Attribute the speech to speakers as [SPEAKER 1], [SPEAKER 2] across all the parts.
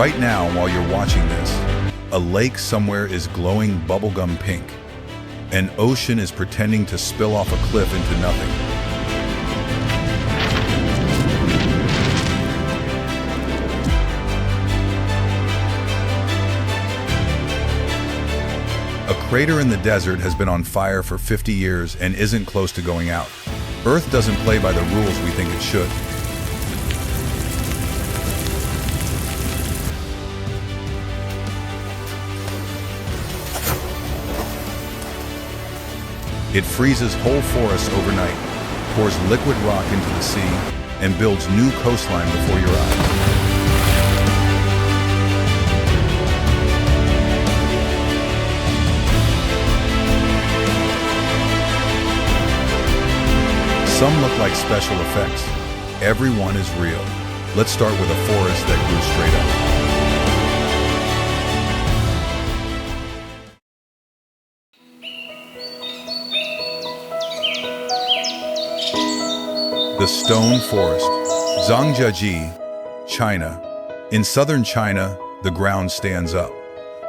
[SPEAKER 1] Right now, while you're watching this, a lake somewhere is glowing bubblegum pink. An ocean is pretending to spill off a cliff into nothing. A crater in the desert has been on fire for 50 years and isn't close to going out. Earth doesn't play by the rules we think it should. It freezes whole forests overnight, pours liquid rock into the sea, and builds new coastline before your eyes. Some look like special effects. Everyone is real. Let's start with a forest that grew straight up. The Stone Forest, Zhangjiajie, China. In southern China, the ground stands up.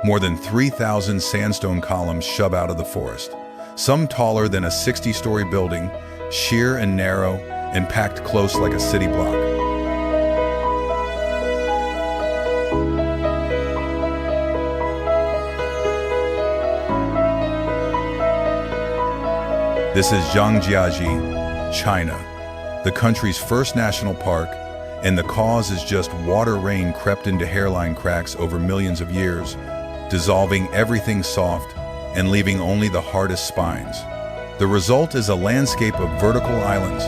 [SPEAKER 1] More than 3,000 sandstone columns shove out of the forest, some taller than a 60-story building, sheer and narrow, and packed close like a city block. This is Zhangjiajie, China, the country's first national park, and the cause is just water rain crept into hairline cracks over millions of years, dissolving everything soft and leaving only the hardest spines. The result is a landscape of vertical islands.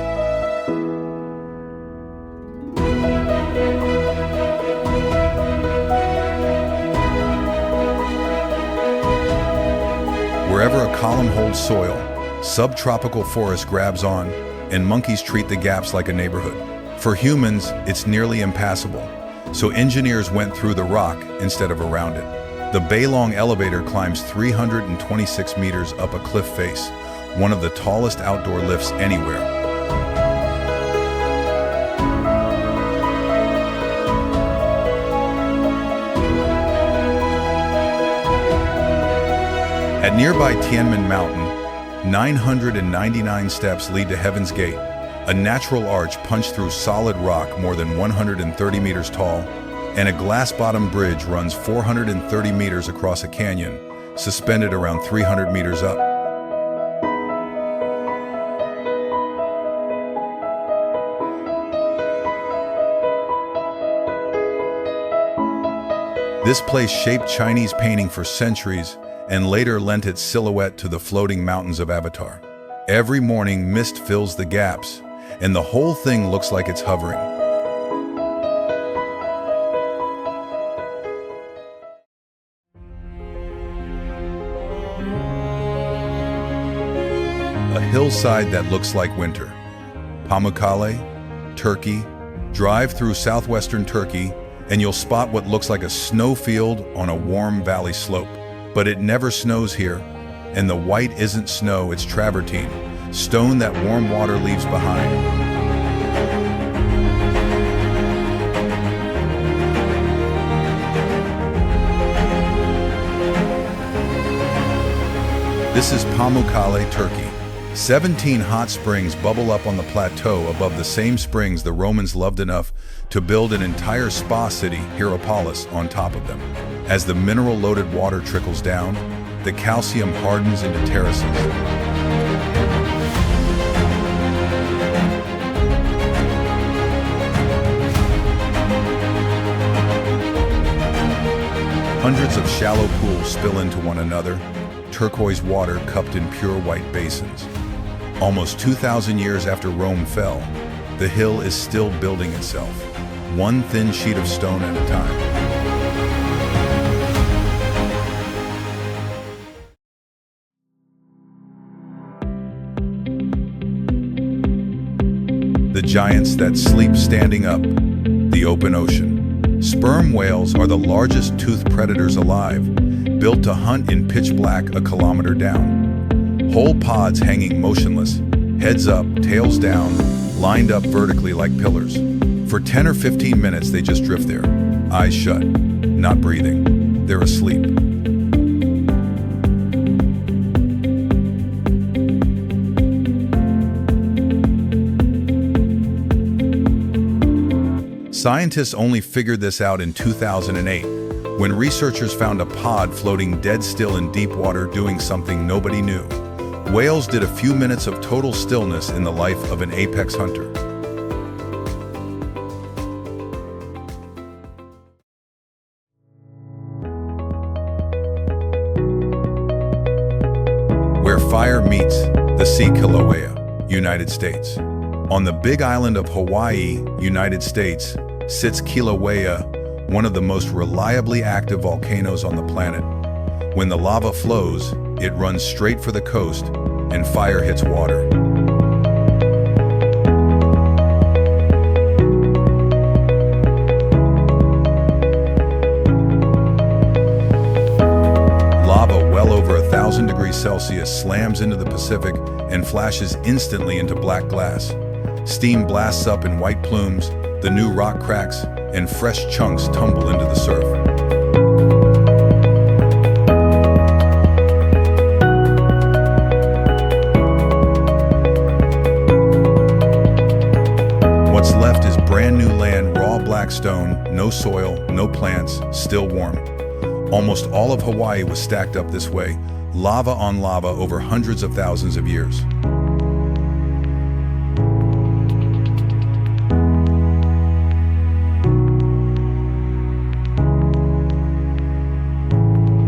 [SPEAKER 1] Wherever a column holds soil, subtropical forest grabs on, and monkeys treat the gaps like a neighborhood. For humans, it's nearly impassable, so engineers went through the rock instead of around it. The Beilong elevator climbs 326 meters up a cliff face, one of the tallest outdoor lifts anywhere. At nearby Tianmen Mountain, 999 steps lead to Heaven's Gate, a natural arch punched through solid rock more than 130 meters tall, and a glass-bottom bridge runs 430 meters across a canyon, suspended around 300 meters up. This place shaped Chinese painting for centuries and later lent its silhouette to the floating mountains of Avatar. Every morning, mist fills the gaps, and the whole thing looks like it's hovering. A hillside that looks like winter. Pamukkale, Turkey. Drive through southwestern Turkey, and you'll spot what looks like a snowfield on a warm valley slope. But it never snows here, and the white isn't snow, it's travertine, stone that warm water leaves behind. This is Pamukkale, Turkey. 17 hot springs bubble up on the plateau above the same springs the Romans loved enough to build an entire spa city, Hierapolis, on top of them. As the mineral-loaded water trickles down, the calcium hardens into terraces. Hundreds of shallow pools spill into one another, turquoise water cupped in pure white basins. Almost 2,000 years after Rome fell, the hill is still building itself, one thin sheet of stone at a time. The giants that sleep standing up, the open ocean. Sperm whales are the largest toothed predators alive, built to hunt in pitch black a kilometer down. Whole pods hanging motionless, heads up, tails down, lined up vertically like pillars. For 10 or 15 minutes they just drift there, eyes shut. not breathing. They're asleep. Scientists only figured this out in 2008, when researchers found a pod floating dead still in deep water doing something nobody knew. Whales did a few minutes of total stillness in the life of an apex hunter. Where fire meets the sea, Kilauea, United States. On the big island of Hawaii, United States, sits Kilauea, one of the most reliably active volcanoes on the planet. When the lava flows, it runs straight for the coast, and fire hits water. Lava well over 1,000 degrees Celsius slams into the Pacific and flashes instantly into black glass. Steam blasts up in white plumes, the new rock cracks, and fresh chunks tumble into the surf. What's left is brand new land, raw black stone, no soil, no plants, still warm. Almost all of Hawaii was stacked up this way, lava on lava over hundreds of thousands of years.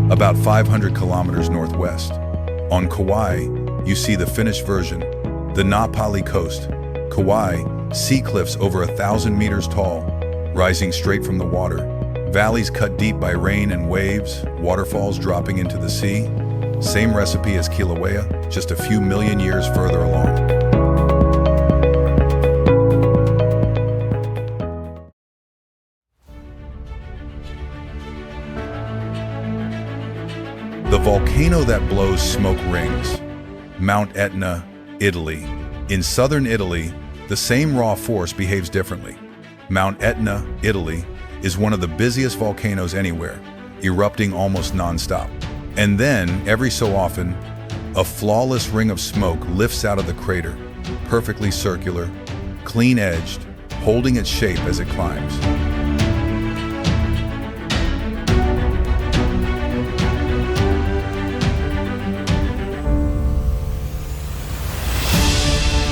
[SPEAKER 1] About 500 kilometers northwest. On Kauai, you see the finished version, the Na Pali coast. Kauai, sea cliffs over 1,000 meters tall, rising straight from the water. Valleys cut deep by rain and waves, waterfalls dropping into the sea. Same recipe as Kilauea, just a few million years further along. The volcano that blows smoke rings. Mount Etna, Italy. In southern Italy, the same raw force behaves differently. Mount Etna, Italy, is one of the busiest volcanoes anywhere, erupting almost non-stop. And then, every so often, a flawless ring of smoke lifts out of the crater, perfectly circular, clean-edged, holding its shape as it climbs.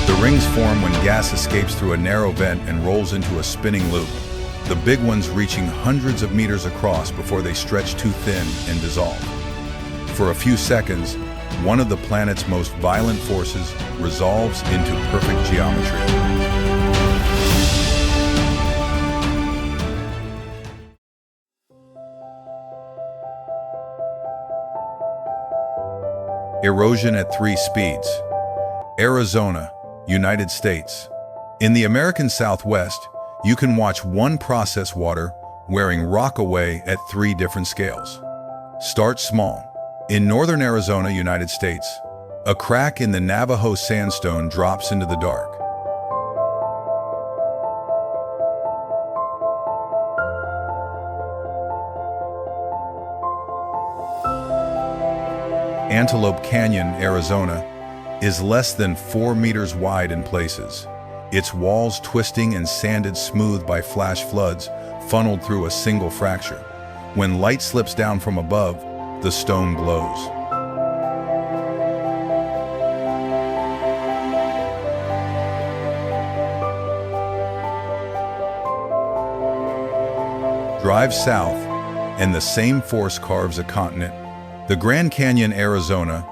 [SPEAKER 1] The rings form when gas escapes through a narrow vent and rolls into a spinning loop, the big ones reaching hundreds of meters across before they stretch too thin and dissolve. For a few seconds, one of the planet's most violent forces resolves into perfect geometry. Erosion at 3 speeds. Arizona, United States. In the American Southwest, you can watch one process water wearing rock away at 3 different scales. Start small. In northern Arizona, United States, a crack in the Navajo sandstone drops into the dark. Antelope Canyon, Arizona, is less than 4 meters wide in places, its walls twisting and sanded smooth by flash floods funneled through a single fracture. When light slips down from above, the stone glows. Drive south, and the same force carves a continent. The Grand Canyon, Arizona,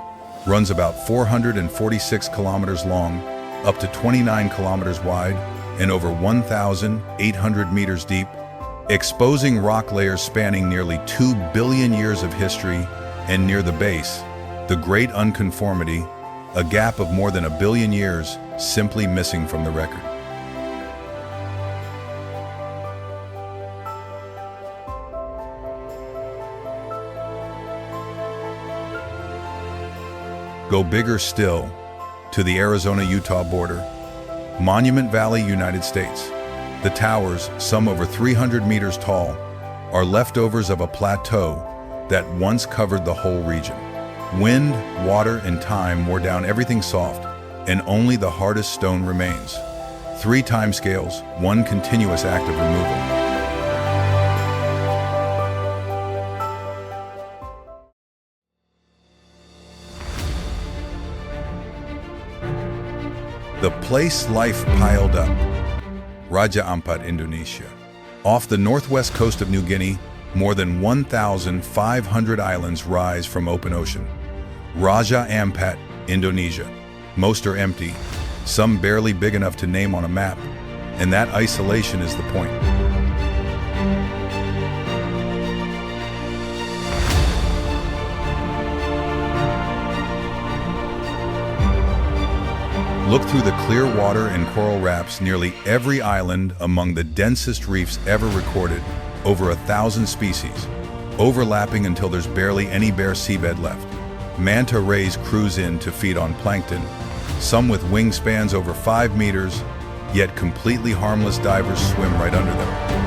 [SPEAKER 1] runs about 446 kilometers long, up to 29 kilometers wide, and over 1,800 meters deep, exposing rock layers spanning nearly 2 billion years of history, and near the base, the Great Unconformity, a gap of more than 1 billion years, simply missing from the record. Go bigger still, to the Arizona-Utah border, Monument Valley, United States. The towers, some over 300 meters tall, are leftovers of a plateau that once covered the whole region. Wind, water, and time wore down everything soft, and only the hardest stone remains. 3 timescales, 1 continuous act of removal. The place life piled up. Raja Ampat, Indonesia. Off the northwest coast of New Guinea, more than 1,500 islands rise from open ocean. Raja Ampat, Indonesia. Most are empty, some barely big enough to name on a map, and that isolation is the point. Look through the clear water and coral reefs, nearly every island among the densest reefs ever recorded, over 1,000 species, overlapping until there's barely any bare seabed left. Manta rays cruise in to feed on plankton, some with wingspans over 5 meters, yet completely harmless divers swim right under them.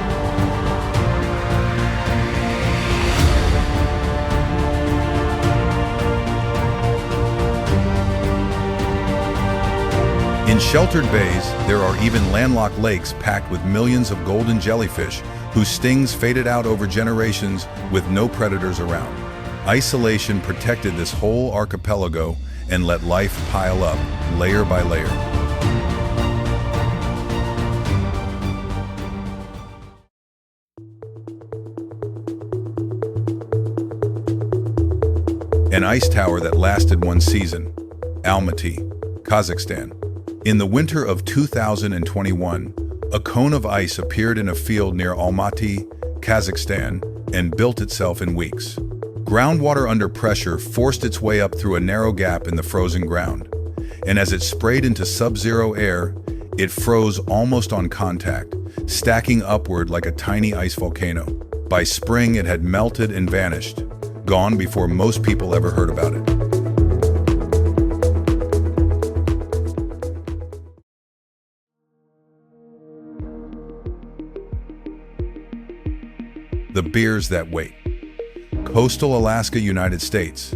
[SPEAKER 1] In sheltered bays, there are even landlocked lakes packed with millions of golden jellyfish whose stings faded out over generations with no predators around. Isolation protected this whole archipelago and let life pile up, layer by layer. An ice tower that lasted 1 season. Almaty, Kazakhstan. In the winter of 2021, a cone of ice appeared in a field near Almaty, Kazakhstan, and built itself in weeks. Groundwater under pressure forced its way up through a narrow gap in the frozen ground, and as it sprayed into sub-zero air, it froze almost on contact, stacking upward like a tiny ice volcano. By spring, it had melted and vanished, gone before most people ever heard about it. The beers that wait. Coastal Alaska, United States.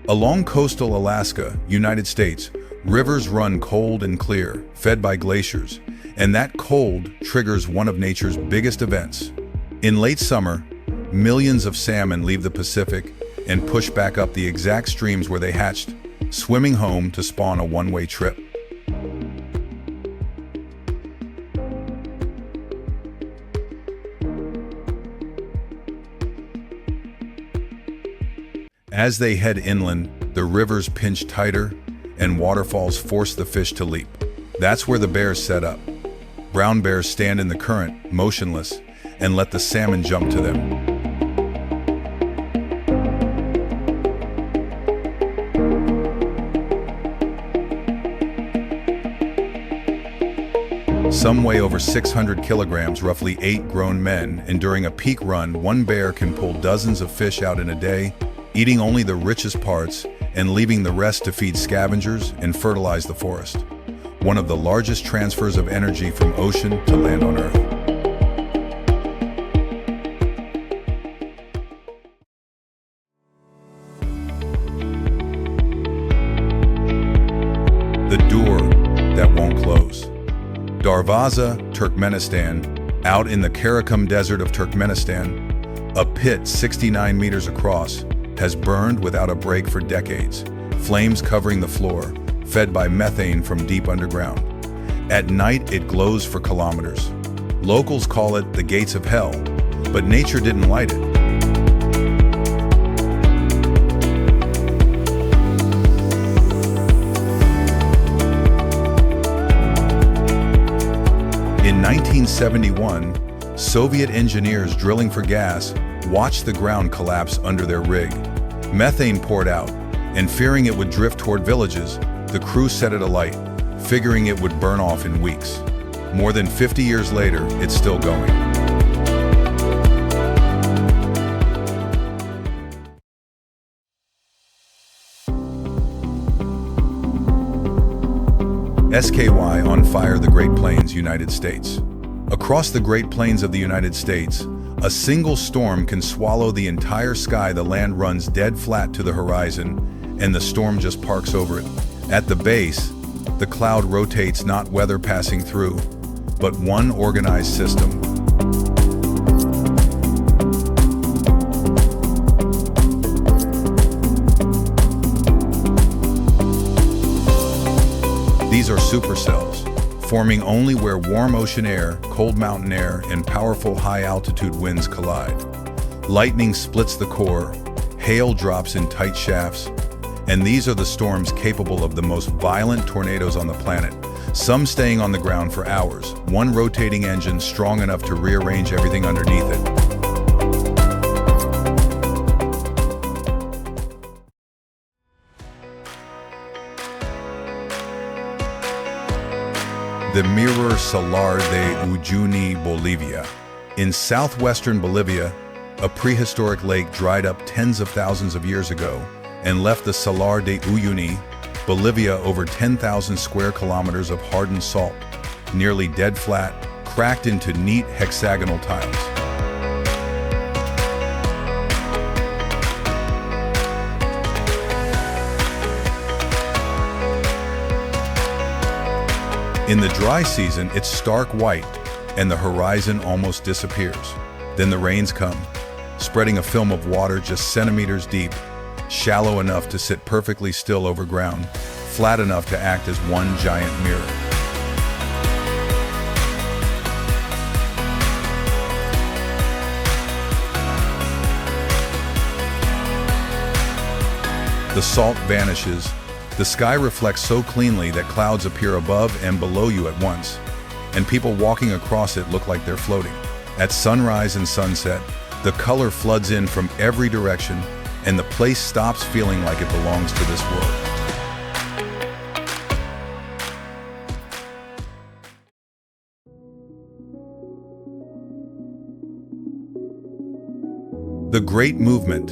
[SPEAKER 1] Along coastal Alaska, United States, rivers run cold and clear, fed by glaciers, and that cold triggers one of nature's biggest events. In late summer, millions of salmon leave the Pacific and push back up the exact streams where they hatched, swimming home to spawn a one-way trip. As they head inland, the rivers pinch tighter and waterfalls force the fish to leap. That's where the bears set up. Brown bears stand in the current, motionless, and let the salmon jump to them. Some weigh over 600 kilograms, roughly 8 grown men, and during a peak run, one bear can pull dozens of fish out in a day, eating only the richest parts and leaving the rest to feed scavengers and fertilize the forest. One of the largest transfers of energy from ocean to land on Earth. The door that won't close. Darvaza, Turkmenistan, out in the Karakum Desert of Turkmenistan, a pit 69 meters across has burned without a break for decades, flames covering the floor, fed by methane from deep underground. At night, it glows for kilometers. Locals call it the gates of hell, but nature didn't light it. In 1971, Soviet engineers drilling for gas watched the ground collapse under their rig. Methane poured out, and fearing it would drift toward villages, the crew set it alight, figuring it would burn off in weeks. More than 50 years later, it's still going. SKY on fire, the Great Plains, United States. Across the Great Plains of the United States, A single storm can swallow the entire sky. The land runs dead flat to the horizon, and the storm just parks over it. At the base, the cloud rotates, not weather passing through, but one organized system. These are supercells, forming only where warm ocean air, cold mountain air, and powerful high-altitude winds collide. Lightning splits the core, hail drops in tight shafts, and these are the storms capable of the most violent tornadoes on the planet, some staying on the ground for hours, one rotating engine strong enough to rearrange everything underneath it. The Mirror Solar de Uyuni, Bolivia. In southwestern Bolivia, a prehistoric lake dried up tens of thousands of years ago and left the Salar de Uyuni, Bolivia, over 10,000 square kilometers of hardened salt, nearly dead flat, cracked into neat hexagonal tiles. In the dry season, it's stark white, and the horizon almost disappears. Then the rains come, spreading a film of water just centimeters deep, shallow enough to sit perfectly still over ground, flat enough to act as one giant mirror. The salt vanishes. The sky reflects so cleanly that clouds appear above and below you at once, and people walking across it look like they're floating. At sunrise and sunset, the color floods in from every direction, and the place stops feeling like it belongs to this world. The Great Movement.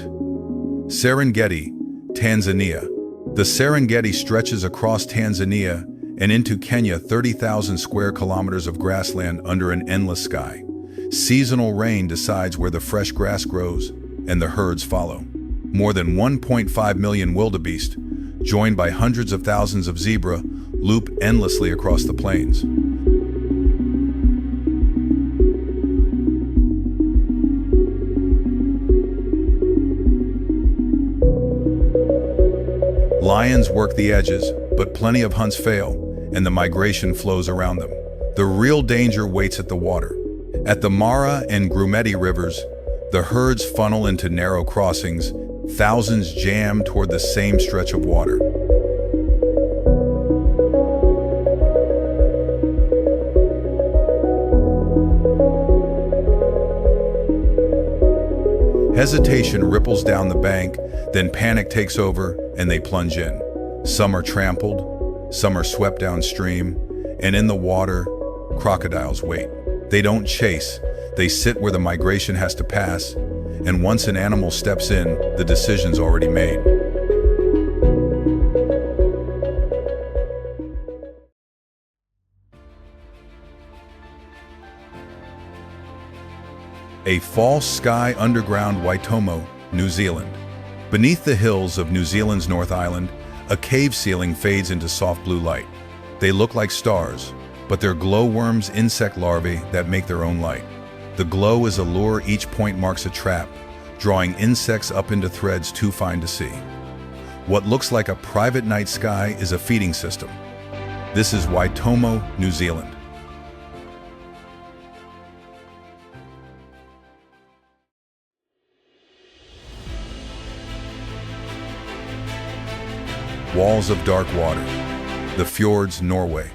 [SPEAKER 1] Serengeti, Tanzania. The Serengeti stretches across Tanzania and into Kenya, 30,000 square kilometers of grassland under an endless sky. Seasonal rain decides where the fresh grass grows, and the herds follow. More than 1.5 million wildebeest, joined by hundreds of thousands of zebra, loop endlessly across the plains. Lions work the edges, but plenty of hunts fail, and the migration flows around them. The real danger waits at the water. At the Mara and Grumeti rivers, the herds funnel into narrow crossings, thousands jam toward the same stretch of water. Hesitation ripples down the bank, then panic takes over, and they plunge in. Some are trampled, some are swept downstream, and in the water, crocodiles wait. They don't chase, they sit where the migration has to pass, and once an animal steps in, the decision's already made. A false sky underground, Waitomo, New Zealand. Beneath the hills of New Zealand's North Island, a cave ceiling fades into soft blue light. They look like stars, but they're glowworms, insect larvae that make their own light. The glow is a lure, each point marks a trap, drawing insects up into threads too fine to see. What looks like a private night sky is a feeding system. This is Waitomo, New Zealand. Walls of dark water. The fjords, Norway.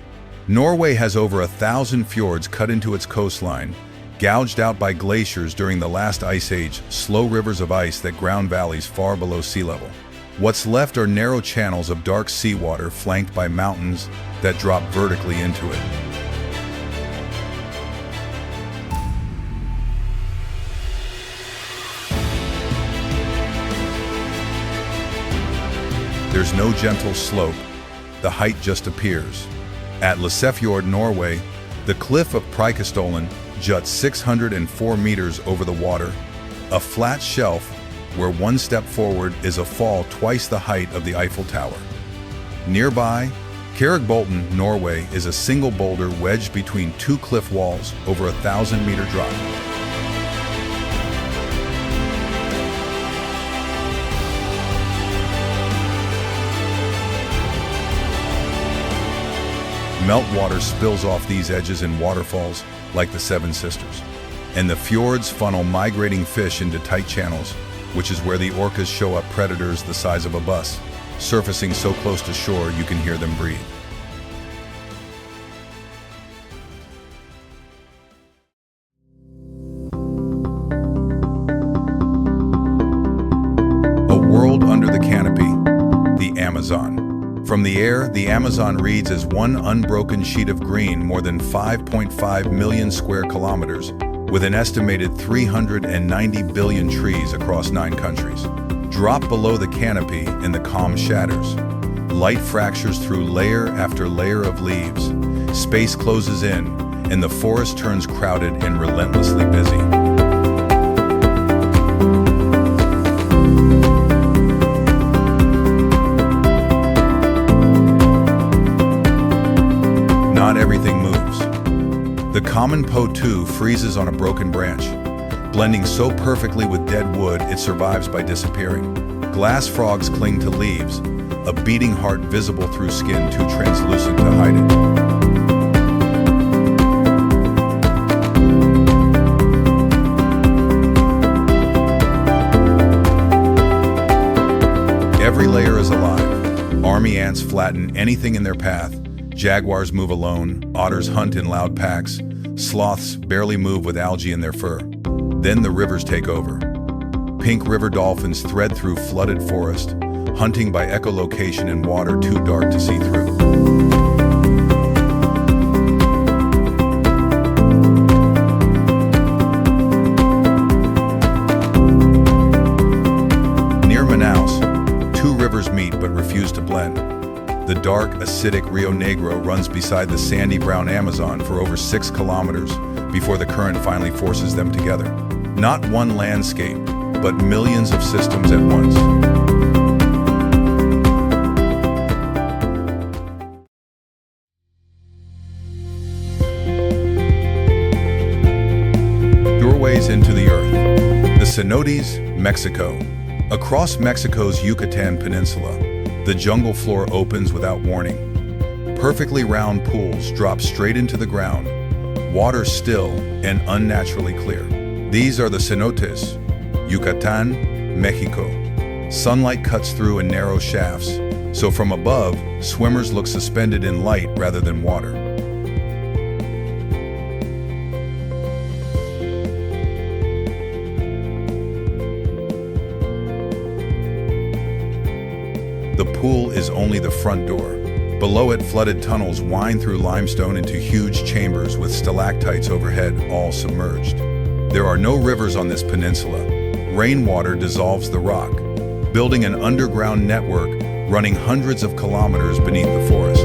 [SPEAKER 1] Norway has over 1,000 fjords cut into its coastline, gouged out by glaciers during the last ice age, slow rivers of ice that ground valleys far below sea level. What's left are narrow channels of dark seawater flanked by mountains that drop vertically into it. There's no gentle slope, the height just appears. At Lesefjord, Norway, the cliff of Preikestolen, juts 604 meters over the water, a flat shelf where one step forward is a fall twice the height of the Eiffel Tower. Nearby, Carrigbolten, Norway, is a single boulder wedged between two cliff walls over a 1,000-meter drop. Meltwater spills off these edges in waterfalls like the Seven Sisters. And the fjords funnel migrating fish into tight channels, which is where the orcas show up, predators the size of a bus, surfacing so close to shore you can hear them breathe. A world under the canopy, the Amazon. From the air, the Amazon reads as one unbroken sheet of green, more than 5.5 million square kilometers, with an estimated 390 billion trees across 9 countries. Drop below the canopy and the calm shatters. Light fractures through layer after layer of leaves. Space closes in, and the forest turns crowded and relentlessly busy. Not everything moves. The common potu freezes on a broken branch, blending so perfectly with dead wood it survives by disappearing. Glass frogs cling to leaves, a beating heart visible through skin too translucent to hide it. Every layer is alive. Army ants flatten anything in their path. Jaguars move alone, otters hunt in loud packs, sloths barely move with algae in their fur. Then the rivers take over. Pink river dolphins thread through flooded forest, hunting by echolocation in water too dark to see through. Near Manaus, 2 rivers meet but refuse to blend. The dark, acidic Rio Negro runs beside the sandy brown Amazon for over 6 kilometers before the current finally forces them together. Not one landscape, but millions of systems at once. Doorways into the earth. The cenotes, Mexico. Across Mexico's Yucatan Peninsula, the jungle floor opens without warning. Perfectly round pools drop straight into the ground, water still and unnaturally clear. These are the cenotes, Yucatan, Mexico. Sunlight cuts through in narrow shafts, so from above, swimmers look suspended in light rather than water. The pool is only the front door. Below it, flooded tunnels wind through limestone into huge chambers with stalactites overhead, all submerged. There are no rivers on this peninsula. Rainwater dissolves the rock, building an underground network running hundreds of kilometers beneath the forest.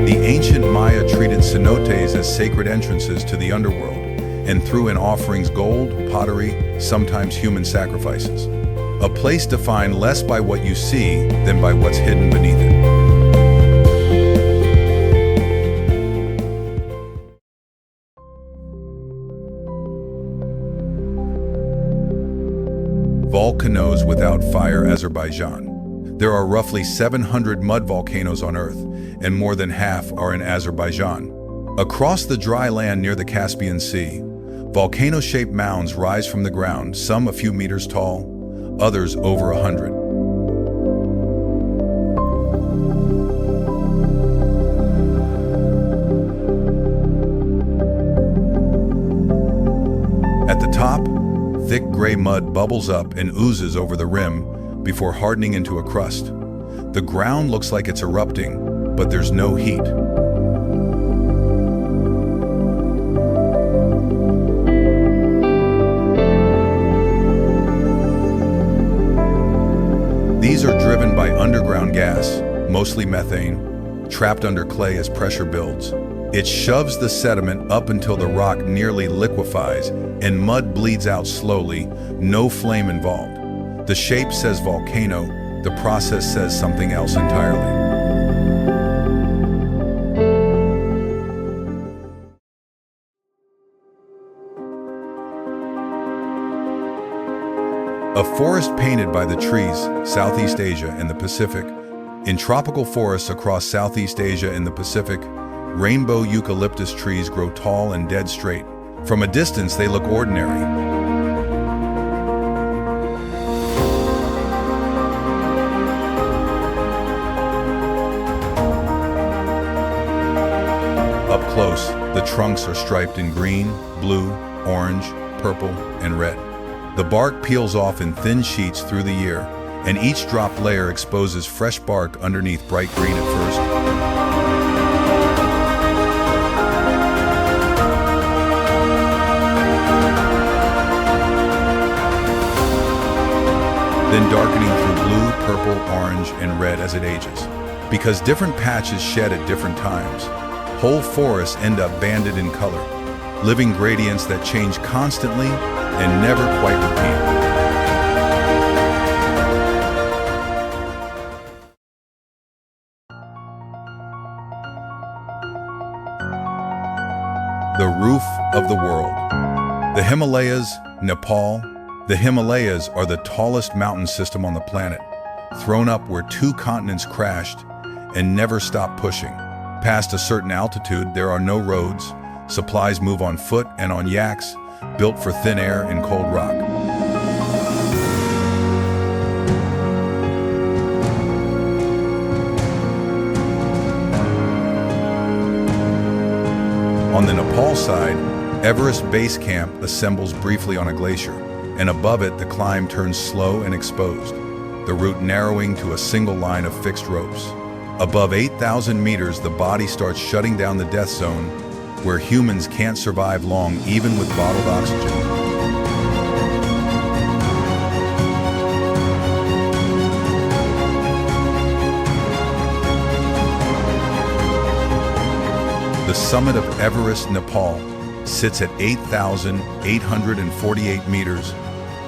[SPEAKER 1] The ancient Maya treated cenotes as sacred entrances to the underworld and threw in offerings gold, pottery, sometimes human sacrifices. A place defined less by what you see than by what's hidden beneath it. Volcanoes without fire, Azerbaijan. There are roughly 700 mud volcanoes on Earth, and more than half are in Azerbaijan. Across the dry land near the Caspian Sea, volcano-shaped mounds rise from the ground, some a few meters tall, others over 100. At the top, thick gray mud bubbles up and oozes over the rim before hardening into a crust. The ground looks like it's erupting, but there's no heat. underground gas, mostly methane, trapped under clay as pressure builds. It shoves the sediment up until the rock nearly liquefies and mud bleeds out slowly, no flame involved. The shape says volcano, the process says something else entirely. A forest painted by the trees, Southeast Asia and the Pacific. In tropical forests across Southeast Asia and the Pacific, rainbow eucalyptus trees grow tall and dead straight. From a distance, they look ordinary. Up close, the trunks are striped in green, blue, orange, purple, and red. The bark peels off in thin sheets through the year, and each dropped layer exposes fresh bark underneath bright green at first. Then darkening through blue, purple, orange, and red as it ages. Because different patches shed at different times, whole forests end up banded in color, living gradients that change constantly and never quite repeat. The roof of the world. The Himalayas, Nepal. The Himalayas are the tallest mountain system on the planet, thrown up where two continents crashed and never stopped pushing. Past a certain altitude, there are no roads. Supplies move on foot and on yaks, built for thin air and cold rock. On the Nepal side, Everest Base Camp assembles briefly on a glacier, and above it the climb turns slow and exposed, the route narrowing to a single line of fixed ropes. Above 8,000 meters, the body starts shutting down the death zone, where humans can't survive long even with bottled oxygen. The summit of Everest, Nepal, sits at 8,848 meters,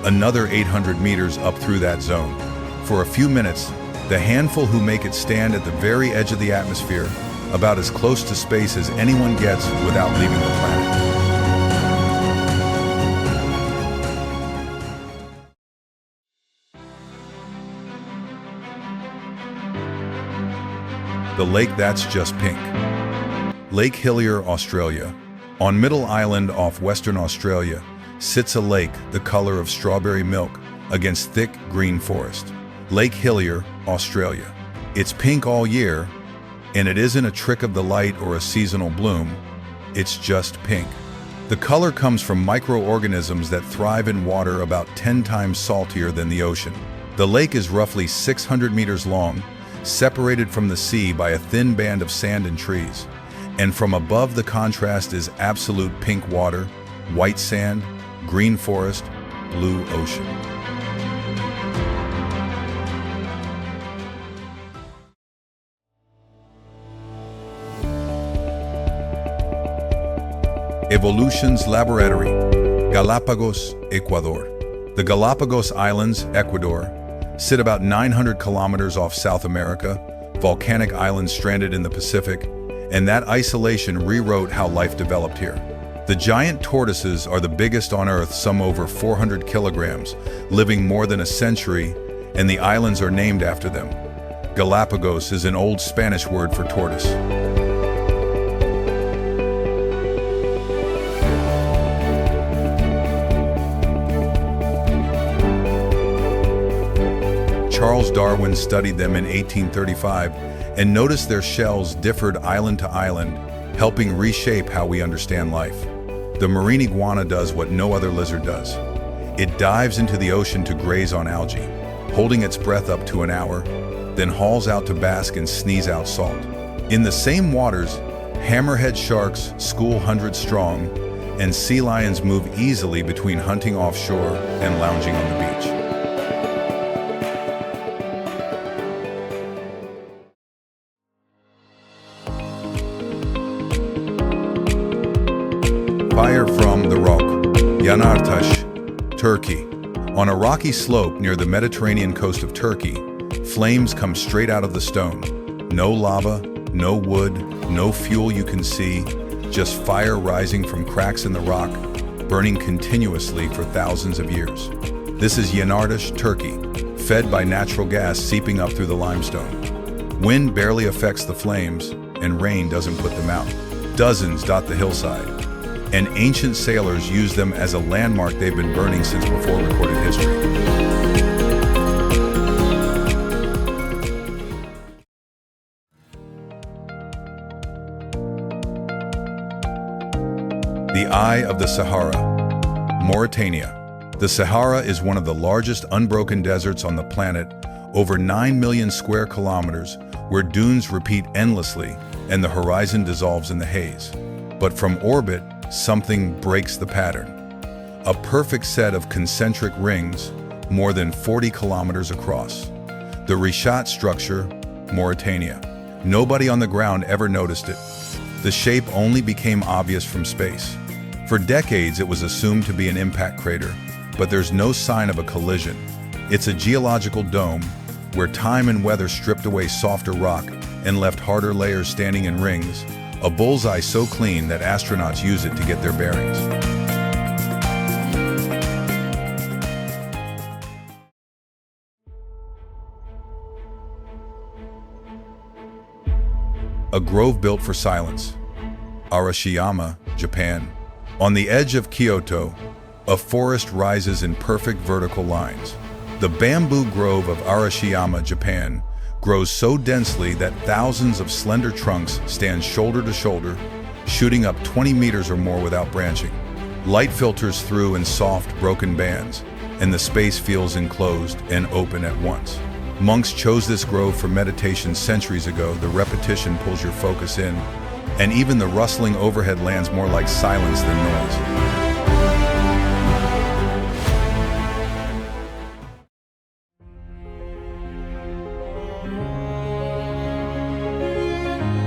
[SPEAKER 1] another 800 meters up through that zone. For a few minutes, the handful who make it stand at the very edge of the atmosphere, about as close to space as anyone gets without leaving the planet. The lake that's just pink. Lake Hillier, Australia. On Middle Island off Western Australia sits a lake the color of strawberry milk against thick green forest. Lake Hillier, Australia. It's pink all year, and it isn't a trick of the light or a seasonal bloom, it's just pink. The color comes from microorganisms that thrive in water about 10 times saltier than the ocean. The lake is roughly 600 meters long, separated from the sea by a thin band of sand and trees. And from above, the contrast is absolute pink water, white sand, green forest, blue ocean. Evolution's Laboratory, Galapagos, Ecuador. The Galapagos Islands, Ecuador, sit about 900 kilometers off South America, volcanic islands stranded in the Pacific, and that isolation rewrote how life developed here. The giant tortoises are the biggest on Earth, some over 400 kilograms, living more than a century, and the islands are named after them. Galapagos is an old Spanish word for tortoise. Charles Darwin studied them in 1835 and noticed their shells differed island to island, helping reshape how we understand life. The marine iguana does what no other lizard does. It dives into the ocean to graze on algae, holding its breath up to an hour, then hauls out to bask and sneeze out salt. In the same waters, hammerhead sharks school hundreds strong, and sea lions move easily between hunting offshore and lounging on the beach. Fire from the rock, Yanartaş, Turkey. On a rocky slope near the Mediterranean coast of Turkey, flames come straight out of the stone. No lava, no wood, no fuel you can see, just fire rising from cracks in the rock, burning continuously for thousands of years. This is Yanartaş, Turkey, fed by natural gas seeping up through the limestone. Wind barely affects the flames, and rain doesn't put them out. Dozens dot the hillside, and ancient sailors use them as a landmark. They've been burning since before recorded history. The Eye of the Sahara, Mauritania. The Sahara is one of the largest unbroken deserts on the planet, over 9 million square kilometers, where dunes repeat endlessly and the horizon dissolves in the haze. But from orbit, something breaks the pattern. A perfect set of concentric rings, more than 40 kilometers across. The Richat structure, Mauritania. Nobody on the ground ever noticed it. The shape only became obvious from space. For decades, it was assumed to be an impact crater, but there's no sign of a collision. It's a geological dome where time and weather stripped away softer rock and left harder layers standing in rings, a bullseye so clean that astronauts use it to get their bearings. A grove built for silence. Arashiyama, Japan. On the edge of Kyoto, a forest rises in perfect vertical lines. The bamboo grove of Arashiyama, Japan, grows so densely that thousands of slender trunks stand shoulder to shoulder, shooting up 20 meters or more without branching. Light filters through in soft, broken bands, and the space feels enclosed and open at once. Monks chose this grove for meditation centuries ago. The repetition pulls your focus in, and even the rustling overhead lands more like silence than noise.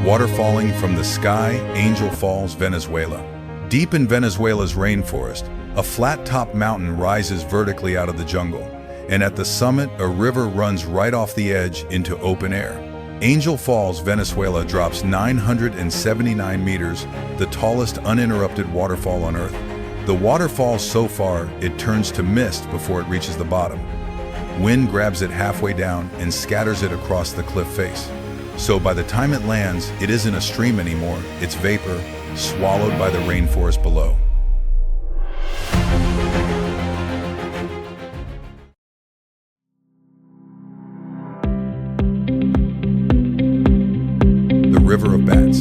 [SPEAKER 1] Water falling from the sky, Angel Falls, Venezuela. Deep in Venezuela's rainforest, a flat-topped mountain rises vertically out of the jungle, and at the summit, a river runs right off the edge into open air. Angel Falls, Venezuela drops 979 meters, the tallest uninterrupted waterfall on Earth. The water falls so far, it turns to mist before it reaches the bottom. Wind grabs it halfway down and scatters it across the cliff face. So by the time it lands, it isn't a stream anymore, it's vapor, swallowed by the rainforest below. River of Bats.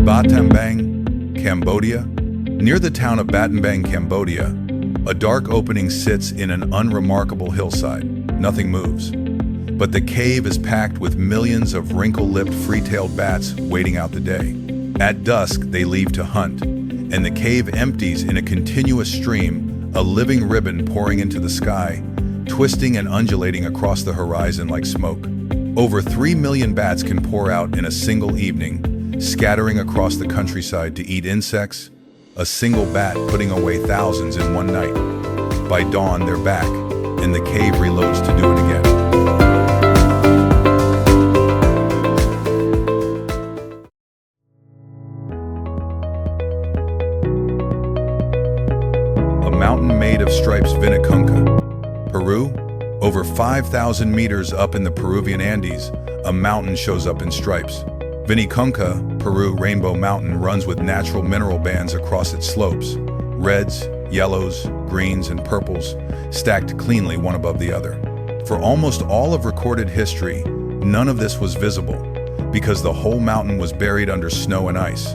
[SPEAKER 1] Battambang, Cambodia. Near the town of Battambang, Cambodia, a dark opening sits in an unremarkable hillside. Nothing moves. But the cave is packed with millions of wrinkle-lipped, free-tailed bats waiting out the day. At dusk, they leave to hunt, and the cave empties in a continuous stream, a living ribbon pouring into the sky, twisting and undulating across the horizon like smoke. Over 3 million bats can pour out in a single evening, scattering across the countryside to eat insects, a single bat putting away thousands in one night. By dawn, they're back, and the cave reloads to do it again. A mountain made of stripes, Vinicunca, Peru. Over 5,000 meters up in the Peruvian Andes, a mountain shows up in stripes. Vinicunca, Peru Rainbow Mountain runs with natural mineral bands across its slopes. Reds, yellows, greens, and purples, stacked cleanly one above the other. For almost all of recorded history, none of this was visible, because the whole mountain was buried under snow and ice.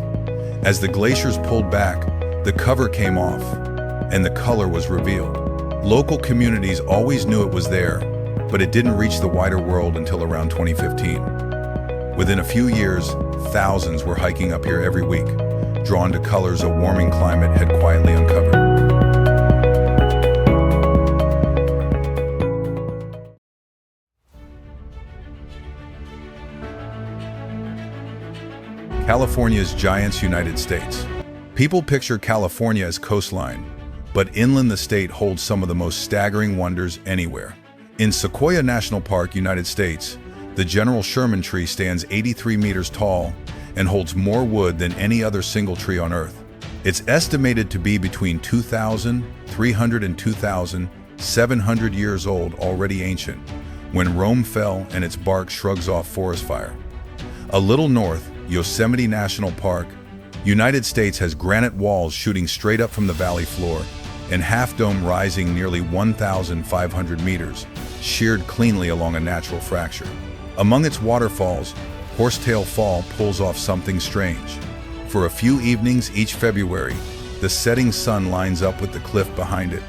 [SPEAKER 1] As the glaciers pulled back, the cover came off, and the color was revealed. Local communities always knew it was there, but it didn't reach the wider world until around 2015. Within a few years, thousands were hiking up here every week, drawn to colors a warming climate had quietly uncovered. California's Giants, United States. People picture California as coastline, but inland the state holds some of the most staggering wonders anywhere. In Sequoia National Park, United States, the General Sherman tree stands 83 meters tall and holds more wood than any other single tree on Earth. It's estimated to be between 2,300 and 2,700 years old, already ancient, when Rome fell and its bark shrugs off forest fire. A little north, Yosemite National Park, United States, has granite walls shooting straight up from the valley floor and Half Dome rising nearly 1,500 meters, sheared cleanly along a natural fracture. Among its waterfalls, Horsetail Fall pulls off something strange. For a few evenings each February, the setting sun lines up with the cliff behind it.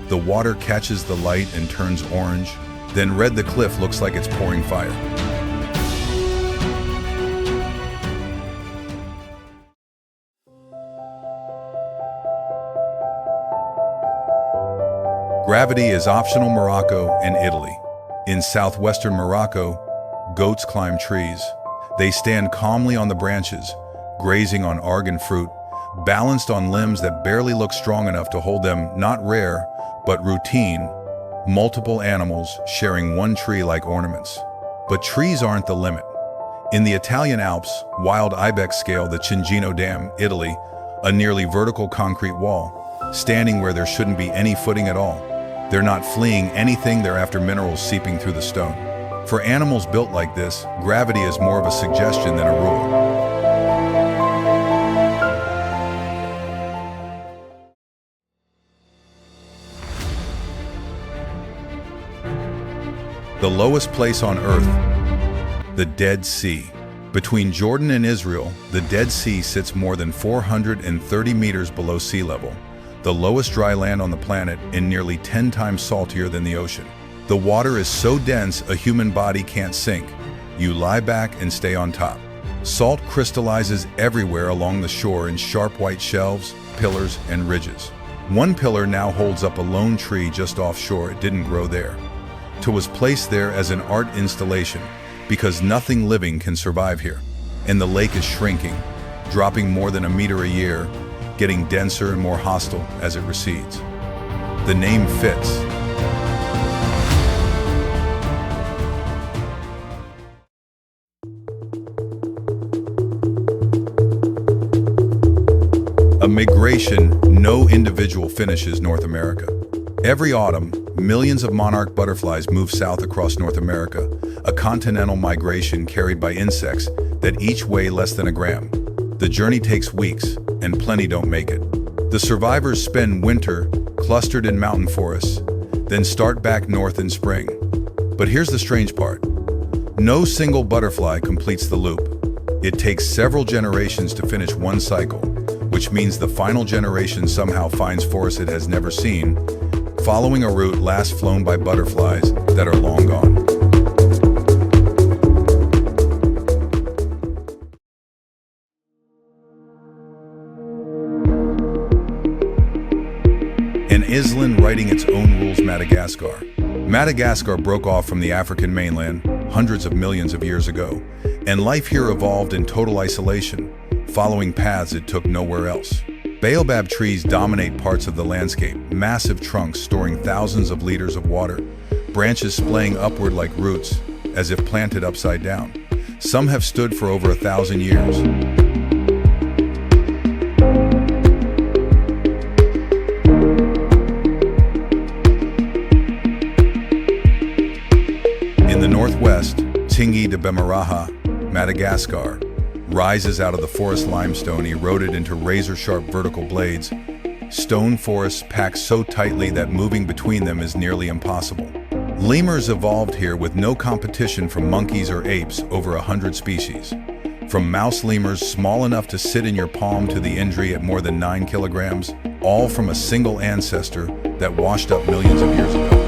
[SPEAKER 1] The water catches the light and turns orange, then red. The cliff looks like it's pouring fire. Gravity is optional. Morocco and Italy. In southwestern Morocco, goats climb trees. They stand calmly on the branches, grazing on argan fruit, balanced on limbs that barely look strong enough to hold them. Not rare, but routine. Multiple animals sharing one tree like ornaments. But trees aren't the limit. In the Italian Alps, wild ibex scale the Cingino Dam, Italy, a nearly vertical concrete wall, standing where there shouldn't be any footing at all. They're not fleeing anything, they're after minerals seeping through the stone. For animals built like this, gravity is more of a suggestion than a rule. The lowest place on Earth, the Dead Sea. Between Jordan and Israel, the Dead Sea sits more than 430 meters below sea level, the lowest dry land on the planet and nearly 10 times saltier than the ocean. The water is so dense a human body can't sink. You lie back and stay on top. Salt crystallizes everywhere along the shore in sharp white shelves, pillars, and ridges. One pillar now holds up a lone tree just offshore. It didn't grow there. It was placed there as an art installation because nothing living can survive here. And the lake is shrinking, dropping more than a meter a year, getting denser and more hostile as it recedes. The name fits. A migration no individual finishes North America. Every autumn, millions of monarch butterflies move south across North America, a continental migration carried by insects that each weigh less than a gram. The journey takes weeks, and plenty don't make it. The survivors spend winter clustered in mountain forests, then start back north in spring. But here's the strange part. No single butterfly completes the loop. It takes several generations to finish one cycle, which means the final generation somehow finds forests it has never seen, following a route last flown by butterflies that are long gone. An island writing its own rules. Madagascar. Madagascar broke off from the African mainland hundreds of millions of years ago, and life here evolved in total isolation, following paths it took nowhere else. Baobab trees dominate parts of the landscape, massive trunks storing thousands of liters of water, branches splaying upward like roots, as if planted upside down. Some have stood for over 1,000 years. In the northwest, Tingui de Bemaraha, Madagascar, rises out of the forest limestone eroded into razor-sharp vertical blades. Stone forests packed so tightly that moving between them is nearly impossible. Lemurs evolved here with no competition from monkeys or apes, over 100 species. From mouse lemurs small enough to sit in your palm to the Indri at more than 9 kilograms, all from a single ancestor that washed up millions of years ago.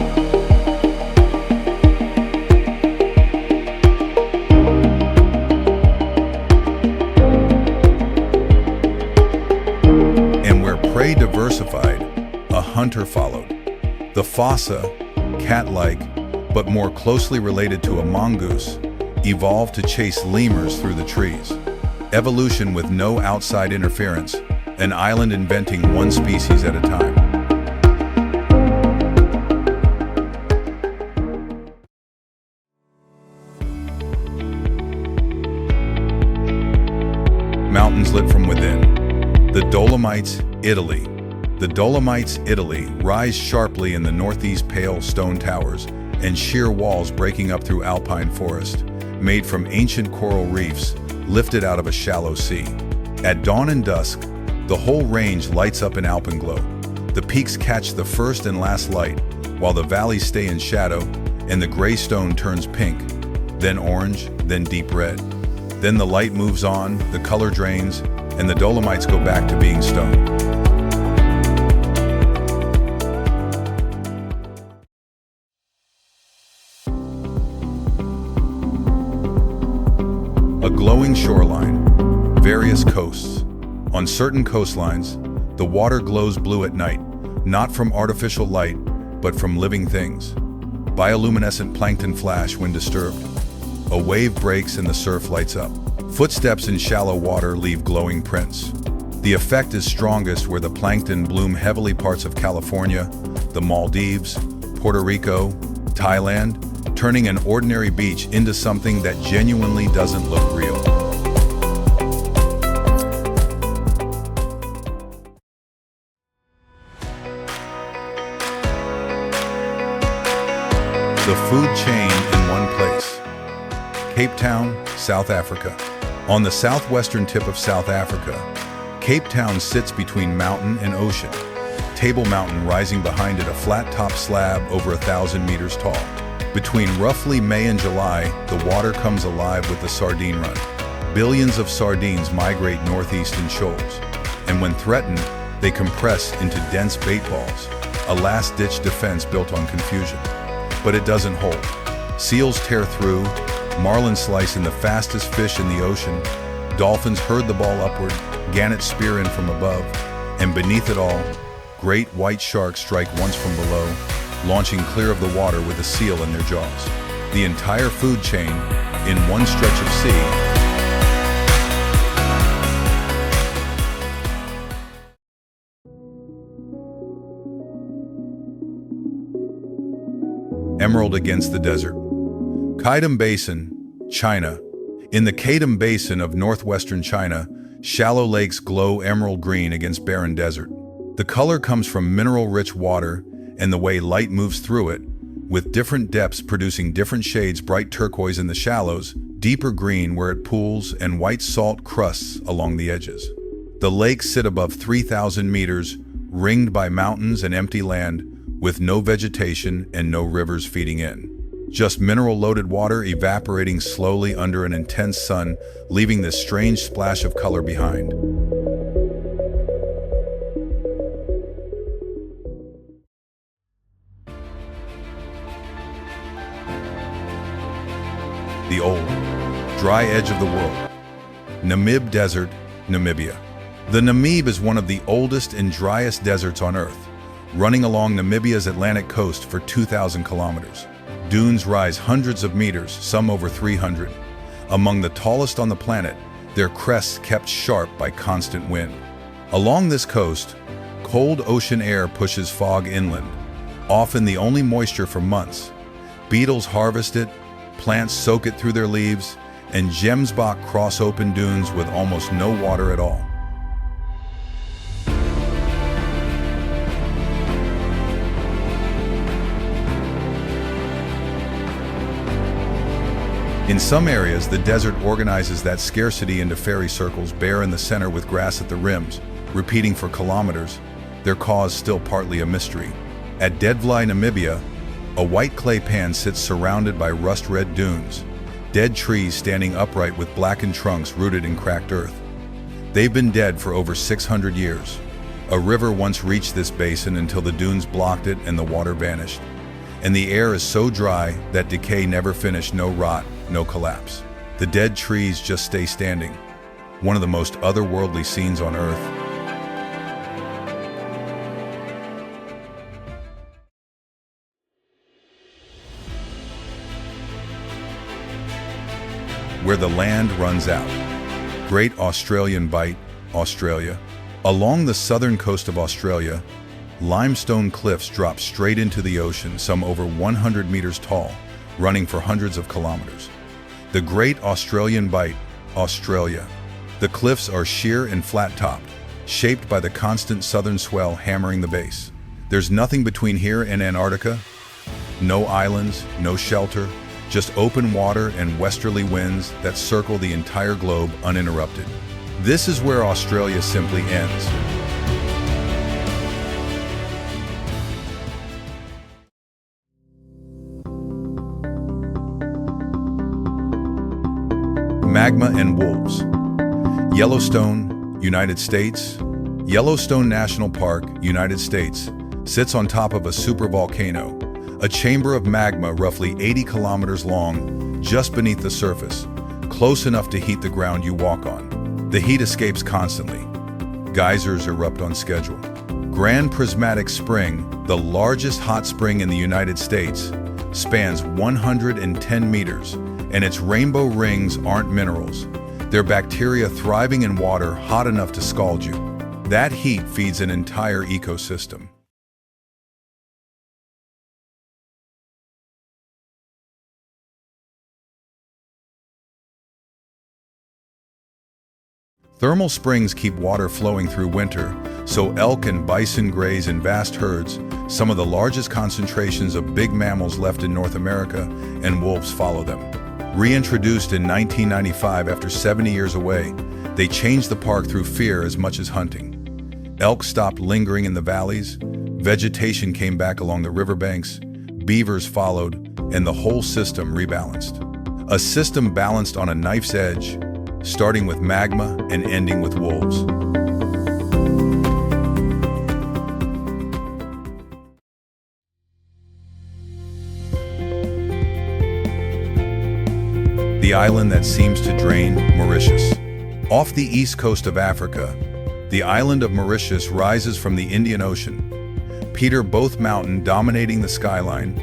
[SPEAKER 1] Prey diversified, a hunter followed. The fossa, cat-like, but more closely related to a mongoose, evolved to chase lemurs through the trees. Evolution with no outside interference, an island inventing one species at a time. Mountains lit from within. The Dolomites, Italy. The Dolomites, Italy, rise sharply in the northeast, pale stone towers and sheer walls breaking up through alpine forest, made from ancient coral reefs lifted out of a shallow sea. At dawn and dusk, the whole range lights up in alpenglow. The peaks catch the first and last light, while the valleys stay in shadow, and the gray stone turns pink, then orange, then deep red. Then the light moves on, the color drains, and the Dolomites go back to being stone. A glowing shoreline, various coasts. On certain coastlines, the water glows blue at night, not from artificial light, but from living things. Bioluminescent plankton flash when disturbed. A wave breaks and the surf lights up. Footsteps in shallow water leave glowing prints. The effect is strongest where the plankton bloom heavily parts of California, the Maldives, Puerto Rico, Thailand, turning an ordinary beach into something that genuinely doesn't look real. The food chain in one place. Cape Town, South Africa. On the southwestern tip of South Africa, Cape Town sits between mountain and ocean. Table Mountain rising behind it, a flat-top slab over 1,000 meters tall. Between roughly May and July, the water comes alive with the sardine run. Billions of sardines migrate northeast in shoals, and when threatened, they compress into dense bait balls, a last-ditch defense built on confusion. But it doesn't hold. Seals tear through, marlin slice in the fastest fish in the ocean, dolphins herd the ball upward, gannets spear in from above, and beneath it all, great white sharks strike once from below, launching clear of the water with a seal in their jaws. The entire food chain in one stretch of sea. Emerald against the desert. Qaidam Basin, China. In the Qaidam Basin of northwestern China, shallow lakes glow emerald green against barren desert. The color comes from mineral-rich water and the way light moves through it, with different depths producing different shades: bright turquoise in the shallows, deeper green where it pools, and white salt crusts along the edges. The lakes sit above 3,000 meters, ringed by mountains and empty land, with no vegetation and no rivers feeding in. Just mineral-loaded water evaporating slowly under an intense sun, leaving this strange splash of color behind. The old, dry edge of the world. Namib Desert, Namibia. The Namib is one of the oldest and driest deserts on Earth, running along Namibia's Atlantic coast for 2,000 kilometers. Dunes rise hundreds of meters, some over 300. Among the tallest on the planet, their crests kept sharp by constant wind. Along this coast, cold ocean air pushes fog inland, often the only moisture for months. Beetles harvest it, plants soak it through their leaves, and gemsbok cross open dunes with almost no water at all. In some areas, the desert organizes that scarcity into fairy circles, bare in the center with grass at the rims, repeating for kilometers, their cause still partly a mystery. At Deadvly, Namibia, a white clay pan sits surrounded by rust-red dunes, dead trees standing upright with blackened trunks rooted in cracked earth. They've been dead for over 600 years. A river once reached this basin until the dunes blocked it and the water vanished. And the air is so dry that decay never finished, no rot, no collapse. The dead trees just stay standing. One of the most otherworldly scenes on Earth. Where the land runs out. Great Australian Bight, Australia. Along the southern coast of Australia, limestone cliffs drop straight into the ocean, some over 100 meters tall, running for hundreds of kilometers. The Great Australian Bight, Australia. The cliffs are sheer and flat-topped, shaped by the constant southern swell hammering the base. There's nothing between here and Antarctica. No islands, no shelter, just open water and westerly winds that circle the entire globe uninterrupted. This is where Australia simply ends. Magma and wolves. Yellowstone, United States. Yellowstone National Park, United States, sits on top of a supervolcano, a chamber of magma roughly 80 kilometers long, just beneath the surface, close enough to heat the ground you walk on. The heat escapes constantly. Geysers erupt on schedule. Grand Prismatic Spring, the largest hot spring in the United States, spans 110 meters, and its rainbow rings aren't minerals. They're bacteria thriving in water hot enough to scald you. That heat feeds an entire ecosystem. Thermal springs keep water flowing through winter, so elk and bison graze in vast herds, some of the largest concentrations of big mammals left in North America, and wolves follow them. Reintroduced in 1995 after 70 years away, they changed the park through fear as much as hunting. Elk stopped lingering in the valleys, vegetation came back along the riverbanks, beavers followed, and the whole system rebalanced. A system balanced on a knife's edge, starting with magma and ending with wolves. The island that seems to drain, Mauritius. Off the east coast of Africa, the island of Mauritius rises from the Indian Ocean. Peter Both Mountain dominating the skyline,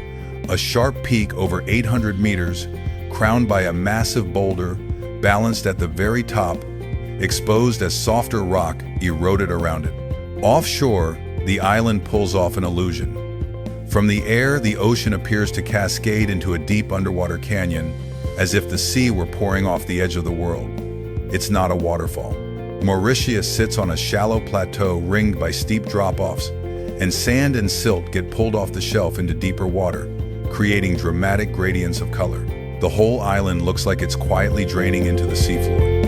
[SPEAKER 1] a sharp peak over 800 meters, crowned by a massive boulder, balanced at the very top, exposed as softer rock eroded around it. Offshore, the island pulls off an illusion. From the air, the ocean appears to cascade into a deep underwater canyon, as if the sea were pouring off the edge of the world. It's not a waterfall. Mauritius sits on a shallow plateau ringed by steep drop-offs, and sand and silt get pulled off the shelf into deeper water, creating dramatic gradients of color. The whole island looks like it's quietly draining into the seafloor.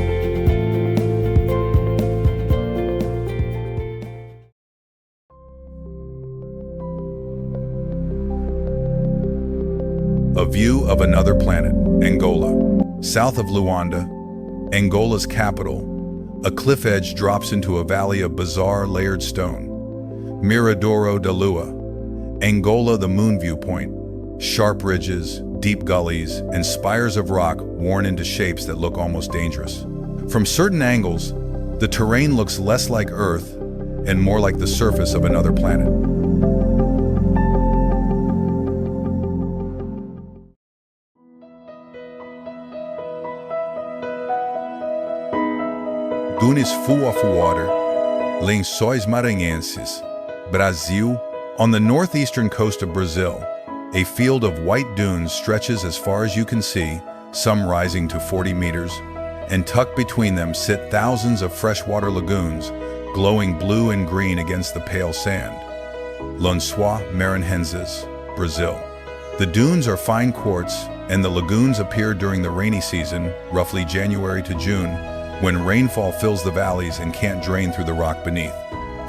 [SPEAKER 1] A view of another planet, Angola. South of Luanda, Angola's capital, a cliff edge drops into a valley of bizarre layered stone. Miradouro da Lua, Angola the moon viewpoint, sharp ridges, deep gullies, and spires of rock worn into shapes that look almost dangerous. From certain angles, the terrain looks less like Earth and more like the surface of another planet. Dunes full of water, Lençóis Maranhenses, Brazil. On the northeastern coast of Brazil, a field of white dunes stretches as far as you can see, some rising to 40 meters, and tucked between them sit thousands of freshwater lagoons, glowing blue and green against the pale sand. Lençóis Maranhenses, Brazil. The dunes are fine quartz, and the lagoons appear during the rainy season, roughly January to June, when rainfall fills the valleys and can't drain through the rock beneath.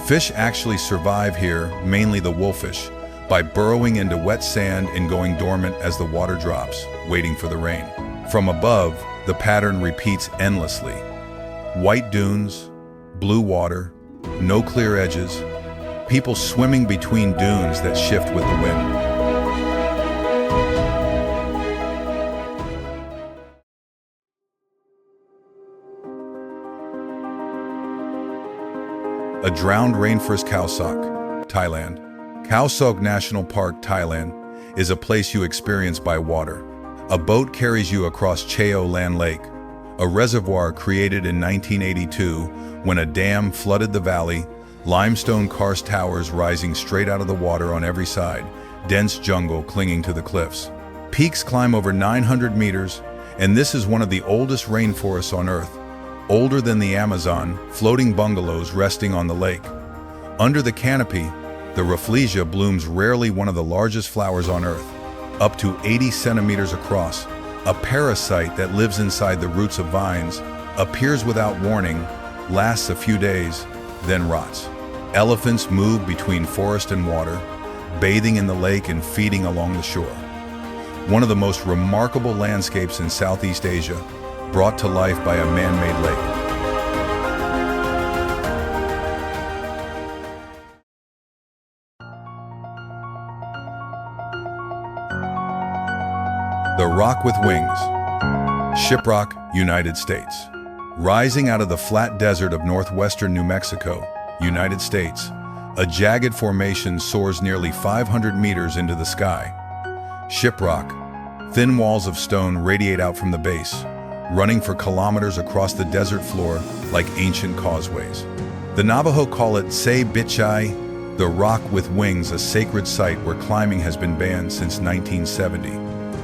[SPEAKER 1] Fish actually survive here, mainly the wolfish, by burrowing into wet sand and going dormant as the water drops, waiting for the rain. From above, the pattern repeats endlessly. White dunes, blue water, no clear edges, people swimming between dunes that shift with the wind. A drowned rainforest Khao Sok, Thailand. Khao Sok National Park, Thailand, is a place you experience by water. A boat carries you across Chao Lan Lake, a reservoir created in 1982 when a dam flooded the valley, limestone karst towers rising straight out of the water on every side, dense jungle clinging to the cliffs. Peaks climb over 900 meters, and this is one of the oldest rainforests on Earth, older than the Amazon, floating bungalows resting on the lake. Under the canopy, the Rafflesia blooms rarely, one of the largest flowers on Earth, up to 80 centimeters across, a parasite that lives inside the roots of vines, appears without warning, lasts a few days, then rots. Elephants move between forest and water, bathing in the lake and feeding along the shore. One of the most remarkable landscapes in Southeast Asia, brought to life by a man-made lake. The rock with wings. Shiprock, United States. Rising out of the flat desert of northwestern New Mexico, United States, a jagged formation soars nearly 500 meters into the sky. Shiprock, thin walls of stone radiate out from the base, running for kilometers across the desert floor like ancient causeways. The Navajo call it Se Bichai, the rock with wings, a sacred site where climbing has been banned since 1970.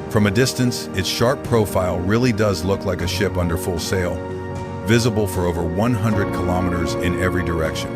[SPEAKER 1] From a distance, its sharp profile really does look like a ship under full sail, visible for over 100 kilometers in every direction.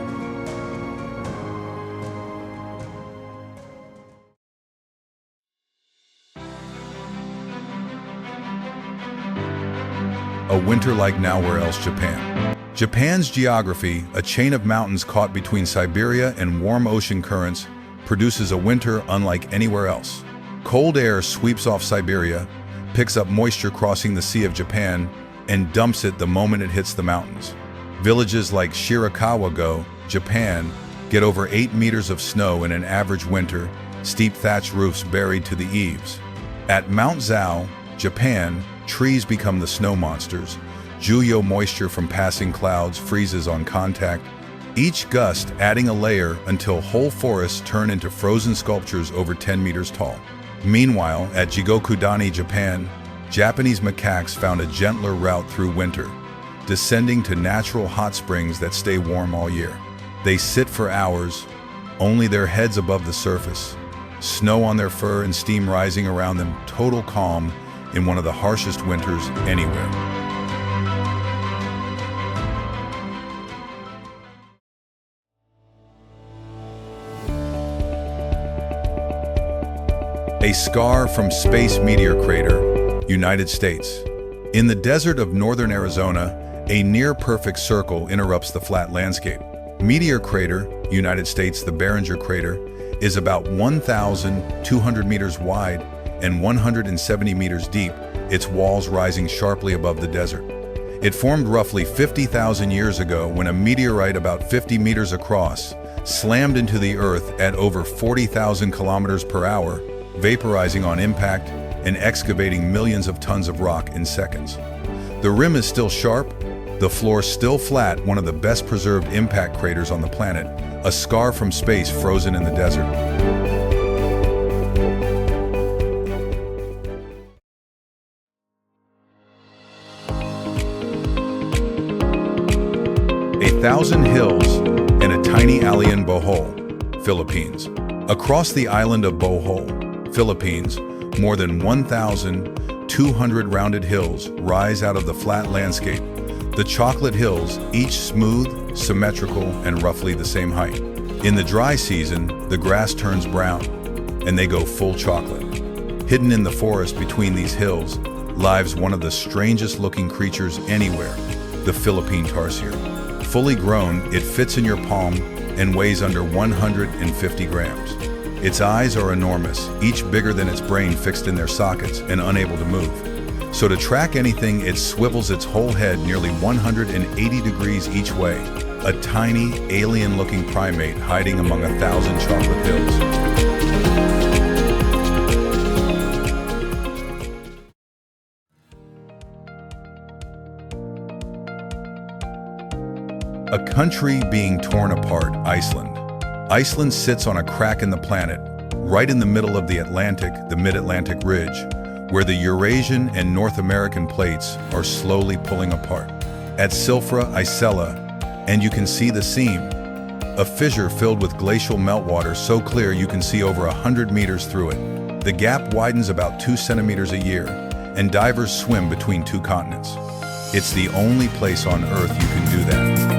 [SPEAKER 1] A winter like nowhere else. Japan. Japan's geography, a chain of mountains caught between Siberia and warm ocean currents, produces a winter unlike anywhere else. Cold air sweeps off Siberia, picks up moisture crossing the Sea of Japan, and dumps it the moment it hits the mountains. Villages like Shirakawa-go, Japan, get over 8 meters of snow in an average winter, steep thatch roofs buried to the eaves. At Mount Zhao, Japan, trees become the snow monsters. Juyo moisture from passing clouds freezes on contact, each gust adding a layer until whole forests turn into frozen sculptures over 10 meters tall. Meanwhile, at Jigokudani, Japan, Japanese macaques found a gentler route through winter, descending to natural hot springs that stay warm all year. They sit for hours, only their heads above the surface, snow on their fur and steam rising around them, total calm in one of the harshest winters anywhere. A scar from space meteor crater, United States. In the desert of northern Arizona, a near-perfect circle interrupts the flat landscape. Meteor crater, United States, the Barringer crater, is about 1,200 meters wide and 170 meters deep, its walls rising sharply above the desert. It formed roughly 50,000 years ago when a meteorite about 50 meters across slammed into the Earth at over 40,000 kilometers per hour, vaporizing on impact and excavating millions of tons of rock in seconds. The rim is still sharp, the floor still flat, one of the best preserved impact craters on the planet, a scar from space frozen in the desert. A thousand hills and a tiny alley in Bohol, Philippines. Across the island of Bohol, Philippines, more than 1,200 rounded hills rise out of the flat landscape. The Chocolate Hills, each smooth, symmetrical, and roughly the same height. In the dry season, the grass turns brown, and they go full chocolate. Hidden in the forest between these hills lives one of the strangest looking creatures anywhere, the Philippine tarsier. Fully grown, it fits in your palm and weighs under 150 grams. Its eyes are enormous, each bigger than its brain, fixed in their sockets and unable to move. So to track anything, it swivels its whole head nearly 180 degrees each way, a tiny, alien-looking primate hiding among 1,000 chocolate hills. A country being torn apart, Iceland. Iceland sits on a crack in the planet, right in the middle of the Atlantic, the mid-Atlantic ridge, where the Eurasian and North American plates are slowly pulling apart. At Silfra Isella, and you can see the seam, a fissure filled with glacial meltwater so clear you can see over 100 meters through it. The gap widens about 2 centimeters a year, and divers swim between two continents. It's the only place on Earth you can do that.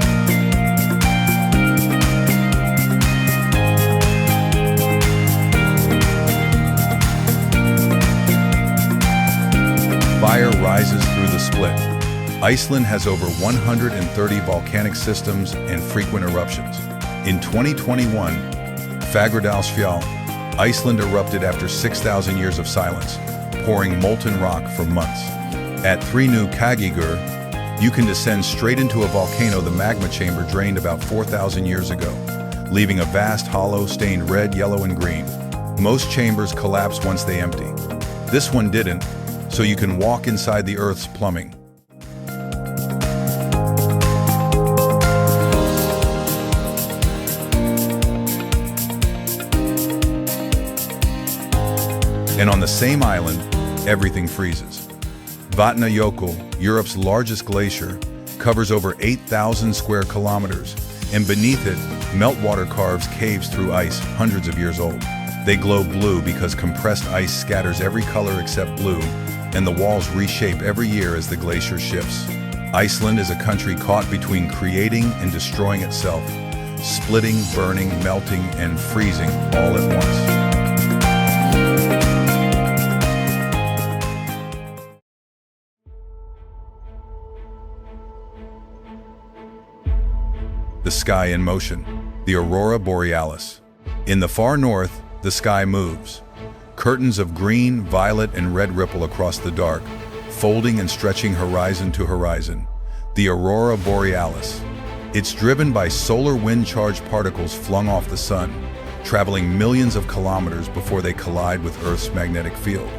[SPEAKER 1] Fire rises through the split. Iceland has over 130 volcanic systems and frequent eruptions. In 2021, Fagradalsfjall, Iceland erupted after 6,000 years of silence, pouring molten rock for months. At Thrinu Kagigur, you can descend straight into a volcano the magma chamber drained about 4,000 years ago, leaving a vast hollow stained red, yellow, and green. Most chambers collapse once they empty. This one didn't, so you can walk inside the Earth's plumbing. And on the same island, everything freezes. Vatnajökull, Europe's largest glacier, covers over 8,000 square kilometers, and beneath it, meltwater carves caves through ice hundreds of years old. They glow blue because compressed ice scatters every color except blue, and the walls reshape every year as the glacier shifts. Iceland is a country caught between creating and destroying itself, splitting, burning, melting, and freezing all at once. The sky in motion, the aurora borealis. In the far north, the sky moves. Curtains of green, violet, and red ripple across the dark, folding and stretching horizon to horizon. The aurora borealis. It's driven by solar wind-charged particles flung off the sun, traveling millions of kilometers before they collide with Earth's magnetic field.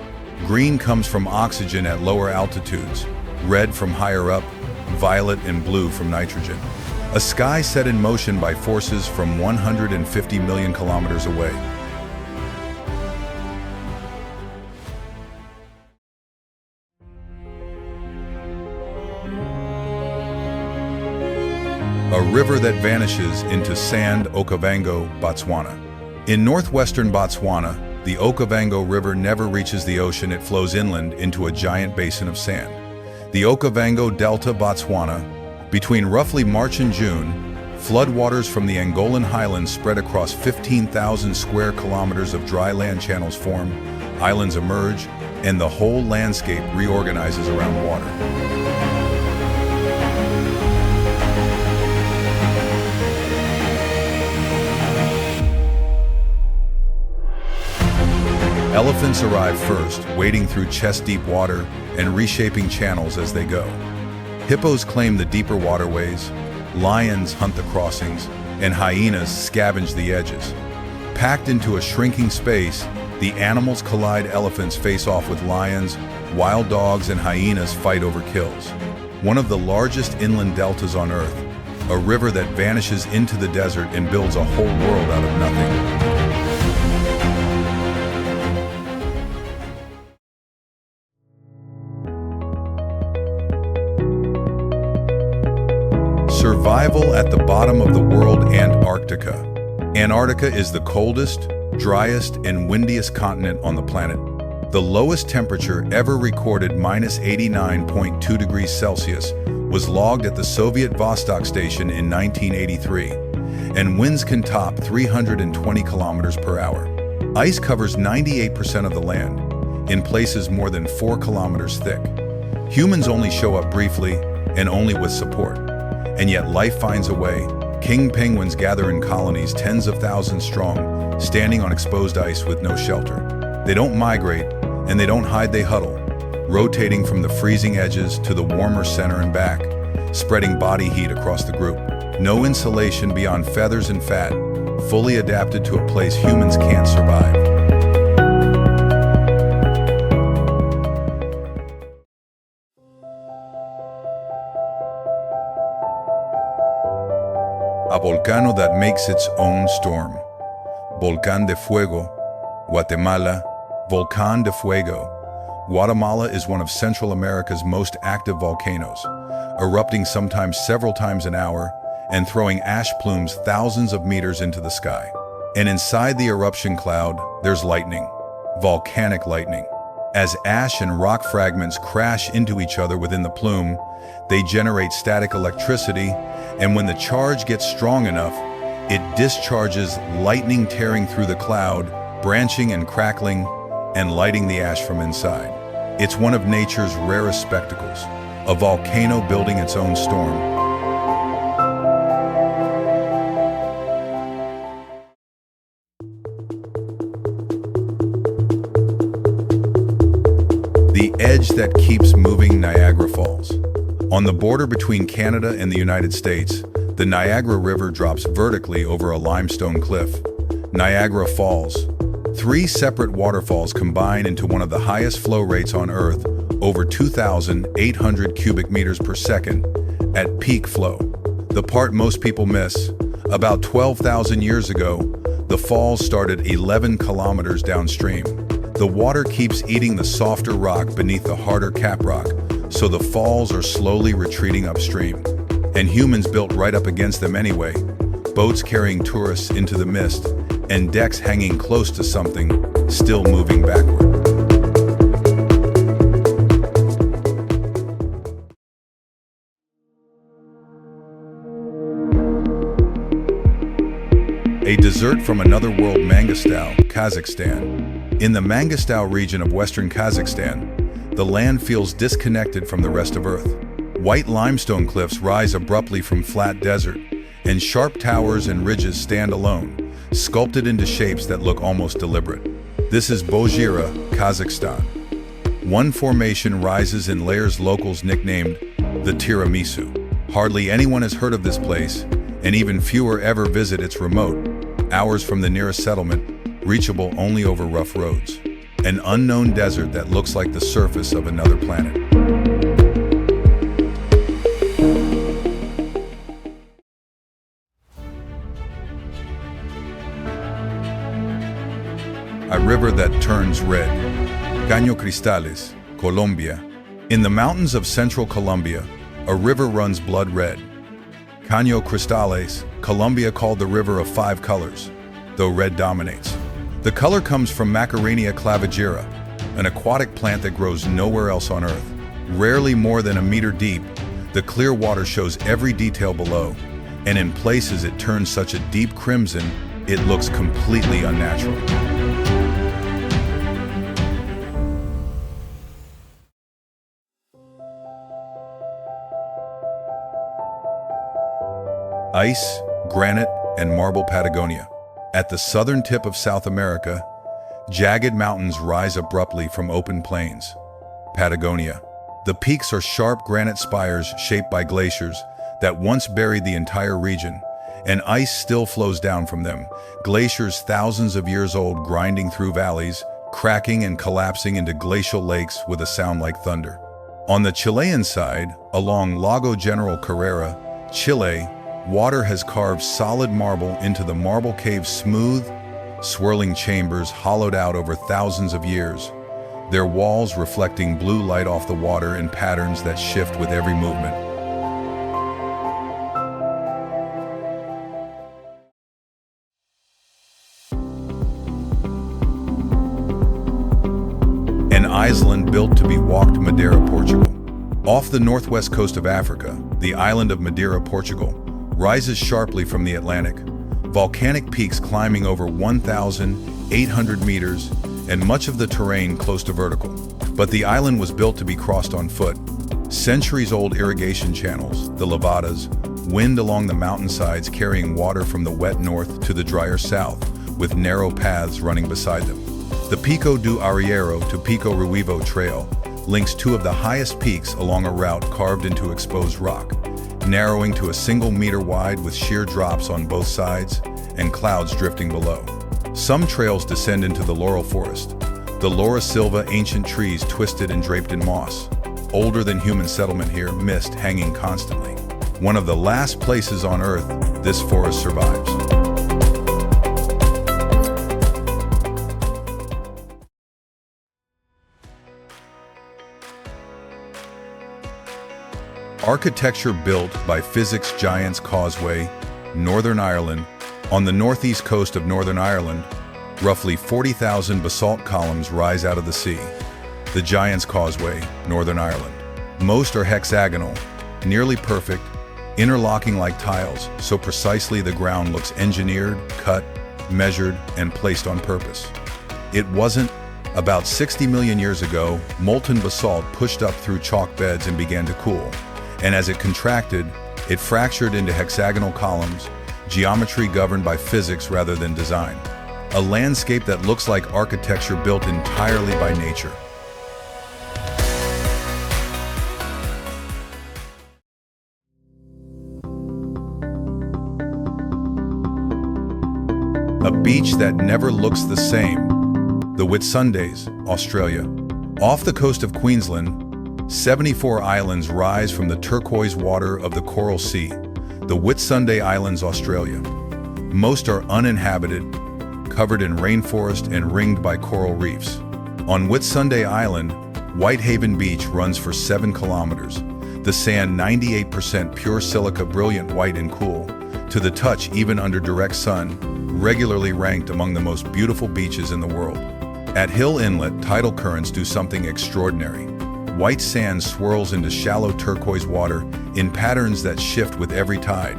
[SPEAKER 1] Green comes from oxygen at lower altitudes, red from higher up, violet and blue from nitrogen. A sky set in motion by forces from 150 million kilometers away. A river that vanishes into sand, Okavango, Botswana. In northwestern Botswana, the Okavango River never reaches the ocean. It flows inland into a giant basin of sand. The Okavango Delta, Botswana. Between roughly March and June, floodwaters from the Angolan highlands spread across 15,000 square kilometers of dry land channels form, islands emerge, and the whole landscape reorganizes around water. Elephants arrive first, wading through chest-deep water and reshaping channels as they go. Hippos claim the deeper waterways, lions hunt the crossings, and hyenas scavenge the edges. Packed into a shrinking space, the animals collide. Elephants face off with lions, wild dogs and hyenas fight over kills. One of the largest inland deltas on Earth, a river that vanishes into the desert and builds a whole world out of nothing. Survival at the bottom of the world, Antarctica. Antarctica is the coldest, driest, and windiest continent on the planet. The lowest temperature ever recorded, -89.2 degrees Celsius, was logged at the Soviet Vostok station in 1983, and winds can top 320 kilometers per hour. Ice covers 98% of the land, in places more than 4 kilometers thick. Humans only show up briefly and only with support. And yet life finds a way. King penguins gather in colonies tens of thousands strong, standing on exposed ice with no shelter. They don't migrate, and they don't hide, they huddle, rotating from the freezing edges to the warmer center and back, spreading body heat across the group. No insulation beyond feathers and fat, fully adapted to a place humans can't survive. A volcano that makes its own storm. Volcán de Fuego, Guatemala, Volcán de Fuego. Guatemala is one of Central America's most active volcanoes, erupting sometimes several times an hour and throwing ash plumes thousands of meters into the sky. And inside the eruption cloud, there's lightning, volcanic lightning. As ash and rock fragments crash into each other within the plume, they generate static electricity, and when the charge gets strong enough, it discharges lightning tearing through the cloud, branching and crackling, and lighting the ash from inside. It's one of nature's rarest spectacles, a volcano building its own storm. The edge that keeps moving Niagara Falls. On the border between Canada and the United States, the Niagara River drops vertically over a limestone cliff. Niagara Falls. 3 separate waterfalls combine into one of the highest flow rates on Earth, over 2,800 cubic meters per second, at peak flow. The part most people miss, about 12,000 years ago, the falls started 11 kilometers downstream. The water keeps eating the softer rock beneath the harder cap rock, so the falls are slowly retreating upstream. And humans built right up against them anyway, boats carrying tourists into the mist, and decks hanging close to something, still moving backward. A dessert from another world, Mangostau, Kazakhstan. In the Mangostau region of western Kazakhstan, the land feels disconnected from the rest of Earth. White limestone cliffs rise abruptly from flat desert, and sharp towers and ridges stand alone, sculpted into shapes that look almost deliberate. This is Bozhira, Kazakhstan. One formation rises in layers locals nicknamed the tiramisu. Hardly anyone has heard of this place, and even fewer ever visit its remote, hours from the nearest settlement, reachable only over rough roads. An unknown desert that looks like the surface of another planet. A river that turns red. Caño Cristales, Colombia. In the mountains of central Colombia, a river runs blood red. Caño Cristales, Colombia called the river of 5 colors, though red dominates. The color comes from Macarenia clavigera, an aquatic plant that grows nowhere else on Earth. Rarely more than a meter deep, the clear water shows every detail below, and in places it turns such a deep crimson, it looks completely unnatural. Ice, granite, and marble Patagonia. At the southern tip of South America, jagged mountains rise abruptly from open plains. Patagonia. The peaks are sharp granite spires shaped by glaciers that once buried the entire region, and ice still flows down from them, glaciers thousands of years old grinding through valleys, cracking and collapsing into glacial lakes with a sound like thunder. On the Chilean side, along Lago General Carrera, Chile, water has carved solid marble into the marble cave's smooth, swirling chambers hollowed out over thousands of years, their walls reflecting blue light off the water in patterns that shift with every movement. An island built to be walked, Madeira, Portugal. Off the northwest coast of Africa, the island of Madeira, Portugal, rises sharply from the Atlantic, volcanic peaks climbing over 1,800 meters and much of the terrain close to vertical. But the island was built to be crossed on foot. Centuries-old irrigation channels, the levadas, wind along the mountainsides carrying water from the wet north to the drier south, with narrow paths running beside them. The Pico do Arriero to Pico Ruivo trail links 2 of the highest peaks along a route carved into exposed rock, narrowing to a single meter wide with sheer drops on both sides and clouds drifting below. Some trails descend into the laurel forest, the Laura Silva, ancient trees twisted and draped in moss. Older than human settlement here, mist hanging constantly. One of the last places on Earth this forest survives. Architecture built by physics giants Causeway, Northern Ireland. On the northeast coast of Northern Ireland, roughly 40,000 basalt columns rise out of the sea. The Giant's Causeway, Northern Ireland. Most are hexagonal, nearly perfect, interlocking like tiles, so precisely the ground looks engineered, cut, measured, and placed on purpose. It wasn't. About 60 million years ago, molten basalt pushed up through chalk beds and began to cool. And as it contracted, it fractured into hexagonal columns, geometry governed by physics rather than design. A landscape that looks like architecture built entirely by nature. A beach that never looks the same. The Whitsundays, Australia. Off the coast of Queensland, 74 islands rise from the turquoise water of the Coral Sea. The Whitsunday Islands, Australia. Most are uninhabited, covered in rainforest and ringed by coral reefs. On Whitsunday Island, Whitehaven Beach runs for 7 kilometers. The sand 98% pure silica, brilliant white and cool, to the touch even under direct sun, regularly ranked among the most beautiful beaches in the world. At Hill Inlet, tidal currents do something extraordinary. White sand swirls into shallow turquoise water in patterns that shift with every tide,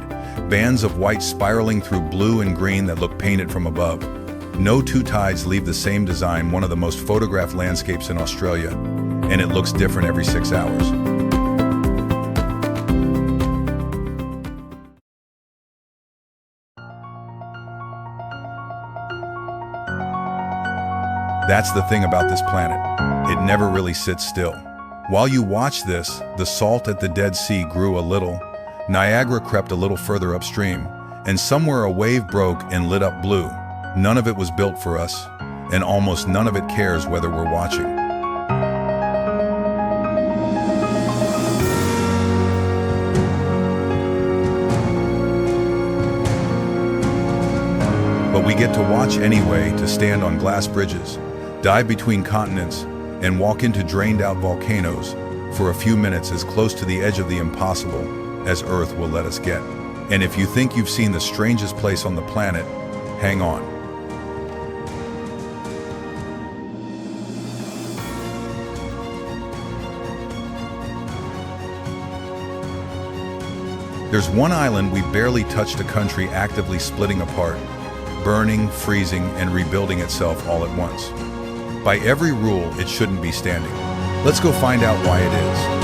[SPEAKER 1] bands of white spiraling through blue and green that look painted from above. No two tides leave the same design, one of the most photographed landscapes in Australia, and it looks different every 6 hours. That's the thing about this planet. It never really sits still. While you watch this, the salt at the Dead Sea grew a little, Niagara crept a little further upstream, and somewhere a wave broke and lit up blue. None of it was built for us, and almost none of it cares whether we're watching. But we get to watch anyway, to stand on glass bridges, dive between continents, and walk into drained-out volcanoes for a few minutes as close to the edge of the impossible as Earth will let us get. And if you think you've seen the strangest place on the planet, hang on. There's one island we barely touched, a country actively splitting apart, burning, freezing, and rebuilding itself all at once. By every rule, it shouldn't be standing. Let's go find out why it is.